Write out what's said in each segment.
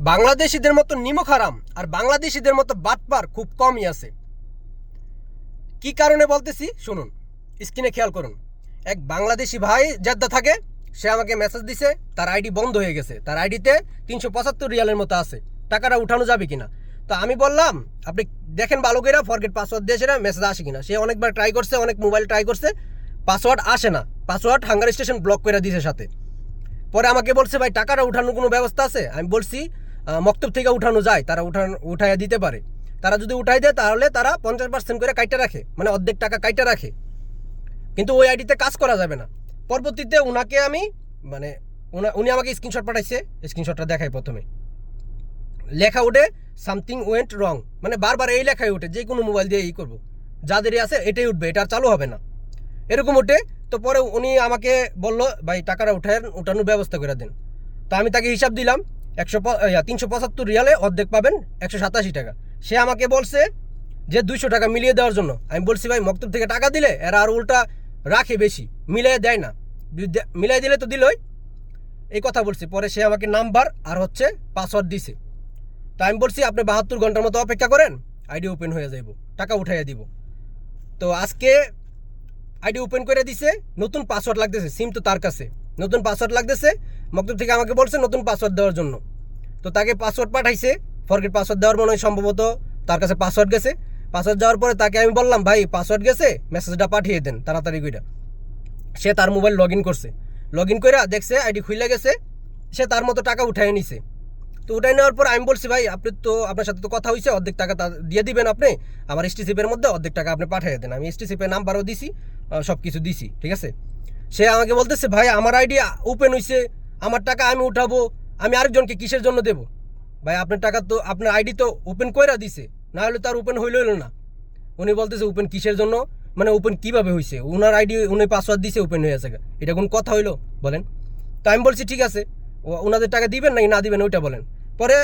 বাংলাদেশিদের মতো নিমক হারাম আর বাংলাদেশিদের মতো বাটপার খুব কমই আছে। কি কারণে বলতেছি শুনুন, স্ক্রিনে খেয়াল করুন। এক বাংলাদেশি ভাই জেদ্দা থাকে, সে আমাকে মেসেজ দিছে তার আইডি বন্ধ হয়ে গেছে, তার আইডিতে 375 রিয়ালের মতো আছে, টাকাটা উঠানো যাবে কিনা। তো আমি বললাম আপনি দেখেন ভালো করে ফরগেট পাসওয়ার্ড দিয়ে সেটা মেসেজ আসে কিনা। সে অনেকবার ট্রাই করছে, অনেক মোবাইল ট্রাই করছে, পাসওয়ার্ড আসে না, পাসওয়ার্ড হাঙ্গার স্টেশন ব্লক করে দিয়েছে সাথে। পরে আমাকে বলছে ভাই টাকাটা উঠানোর কোনো ব্যবস্থা আছে? আমি বলছি মক্তব থেকে উঠানো যায়, তারা উঠাইয়া দিতে পারে। তারা যদি উঠাই দেয় তাহলে তারা 50% করে কাইটা রাখে, মানে অর্ধেক টাকা কাইটা রাখে, কিন্তু ওই আইডিতে কাজ করা যাবে না। পরবর্তীতে উনাকে আমি মানে উনি আমাকে স্ক্রিনশট পাঠাইছে, স্ক্রিনশটটা দেখাই। প্রথমে লেখা ওঠে সামথিং ওয়েন্ট রং, মানে বারবার এই লেখাই ওঠে, যে কোনো মোবাইল দিয়ে এই করবো, যাদেরই আছে এটাই উঠবে, এটা আর চালু হবে না, এরকম ওঠে। তো পরে উনি আমাকে বললো ভাই টাকাটা উঠানোর ব্যবস্থা করে দেন। তো আমি তাকে হিসাব দিলাম 375 রিয়ালে অর্ধেক পাবেন 187 টাকা। সে আমাকে বলছে যে 200 টাকা মিলিয়ে দেওয়ার জন্য। আমি বলছি ভাই মক্তব থেকে টাকা দিলে এরা আর উল্টা রাখে বেশি, মিলিয়ে দেয় না, মিলাই দিলে তো দিলই, এই কথা বলছি। পরে সে আমাকে নাম্বার আর পাসওয়ার্ড দিছে। তো আমি বলছি আপনি 72 ঘন্টার মতো অপেক্ষা করেন, আইডি ওপেন হয়ে যাইব, টাকা উঠাইয়া দিব। তো আজকে আইডি ওপেন করে দিছে, নতুন পাসওয়ার্ড লাগতেছে, সিম তো তার কাছে, নতুন পাসওয়ার্ড লাগতেছে। মক্তব থেকে আমাকে বলছে নতুন পাসওয়ার্ড দেওয়ার জন্য। তো তাকে পাসওয়ার্ড পাঠাইছে, ফরগেট পাসওয়ার্ড দেওয়ার মনে হয় সম্ভবত তার কাছে পাসওয়ার্ড গেছে। পাসওয়ার্ড দেওয়ার পরে তাকে আমি বললাম ভাই পাসওয়ার্ড গেছে, মেসেজটা পাঠিয়ে দেন তাড়াতাড়ি করে। সে তার মোবাইল লগ ইন করছে, লগ ইন করে দেখছে আইডি খুলে গেছে, সে তার মতো টাকা উঠাই নিছে। তো উঠাই নেওয়ার পর আমি বলছি ভাই আপনার সাথে তো কথা হয়েছে, অর্ধেক টাকা দিয়ে দিবেন আপনি, আমার এসটিসিপের মধ্যে অর্ধেক টাকা আপনি পাঠিয়ে দেন। আমি এসটিসিপের নাম্বারও দিছি, সব কিছু দিছি, ঠিক আছে। সে আমাকে বলতেছে ভাই আমার আইডি ওপেন হয়েছে, আমার টাকা আমি উঠাবো, আমি আরেকজনকে কিসের জন্য দেবো? ভাই আপনার টাকা তো আপনার আইডি তো ওপেন কইরা দিছে, না হলে তার ওপেন হইল না। উনি বলতেছে ওপেন কিসের জন্য, মানে ওপেন কিভাবে হয়েছে? উনার আইডি উনি পাসওয়ার্ড দিছে, ওপেন হয়ে আছে, এটা কোন কথা হইলো বলেন? তো আমি বলছি ঠিক আছে, ওনাদের টাকা দিবেন নাকি না দিবেন ওইটা বলেন। পরে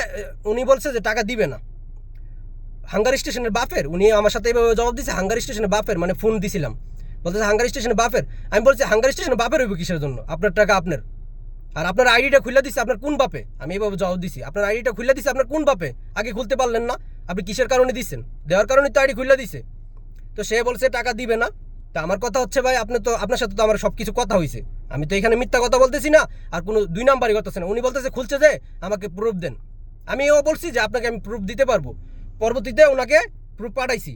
উনি বলছে যে টাকা দিবে না। হাঙ্গার স্টেশনের বাফের, উনি আমার সাথে এইভাবে জবাব দিচ্ছে হাঙ্গার স্টেশনের বাফের, মানে ফোন দিছিলাম, বলতেছে হাঙ্গার স্টেশনের বাফের। আমি বলছি হাঙ্গার স্টেশনের বাফের হইব কিসের জন্য? আপনার টাকা আপনার, আর আপনার আইডিটা খুলে দিচ্ছে আপনার কোন বাপে? আমি এইভাবে জবাব দিছি আপনার আইডিটা খুলে দিচ্ছে আপনার কোন বাপে? আগে খুলতে পারলেন না? আপনি কিসের কারণে দিচ্ছেন? দেওয়ার কারণে তো আইডি খুলে দিছে। তো সে বলছে টাকা দিবে না। তা আমার কথা হচ্ছে ভাই আপনি তো, আপনার সাথে তো আমার সব কিছু কথা হয়েছে, আমি তো এখানে মিথ্যা কথা বলতেছি না, আর কোনো দুই নাম্বারই করতেছে না। উনি বলতেছে খুলছে যে আমাকে প্রুফ দেন। আমিও বলছি যে আপনাকে আমি প্রুফ দিতে পারবো। পরবর্তীতে ওনাকে প্রুফ পাঠাইছি,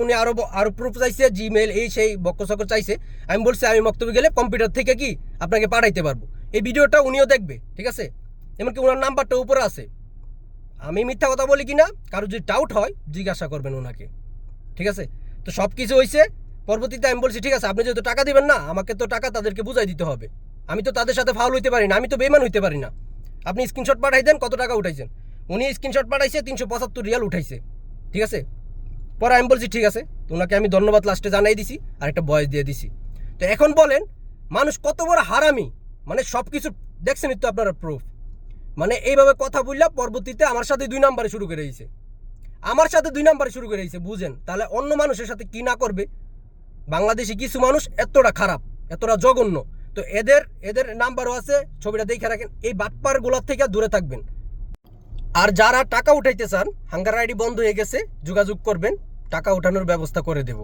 উনি আরো প্রুফ চাইছে, জিমেল এই সেই বক্কসকর চাইছে। আমি বলছি আমি মক্তবে গেলে কম্পিউটার থেকে কি আপনাকে পাঠাইতে পারবো। এই ভিডিওটা উনিও দেখবে, ঠিক আছে, এমনকি ওনার নাম্বারটা উপরে আছে। আমি মিথ্যা কথা বলি কিনা কারো যদি ডাউট হয় জিজ্ঞাসা করবেন ওনাকে, ঠিক আছে। তো সব কিছু হয়েছে। পরবর্তীতে আমি বলছি ঠিক আছে আপনি যেহেতু টাকা দিবেন না, আমাকে তো টাকা তাদেরকে বুঝাই দিতে হবে, আমি তো তাদের সাথে ফাউল হইতে পারি না, আমি তো বেমান হইতে পারি না। আপনি স্ক্রিনশট পাঠাই দেন কত টাকা উঠাইছেন। উনি স্ক্রিনশট পাঠাইছে 375 রিয়াল উঠাইছে, ঠিক আছে। পরে আমি বলছি ঠিক আছে, তো ওনাকে আমি ধন্যবাদ লাস্টে জানাই দিছি আর একটা বয়স দিয়ে দিছি। তো এখন বলেন মানুষ কত বড় হারামি, মানে সব কিছু দেখছেনই তো আপনারা প্রুফ। মানে এইভাবে কথা বললা পরবর্তীতে আমার সাথে 2 নাম্বারে শুরু করে দিয়েছে, বুঝেন তাহলে অন্য মানুষের সাথে কি না করবে। বাংলাদেশি কিছু মানুষ এতটা খারাপ, এতটা জঘন্য। তো এদের নাম্বারও আছে, ছবিটা দেখে রাখেন। এই বাটপার গুলার থেকে দূরে থাকবেন। আর যারা টাকা উঠাইতে চান, হাঙ্গার আইডি বন্ধ হয়ে গেছে, যোগাযোগ করবেন, টাকা উঠানোর ব্যবস্থা করে দেব।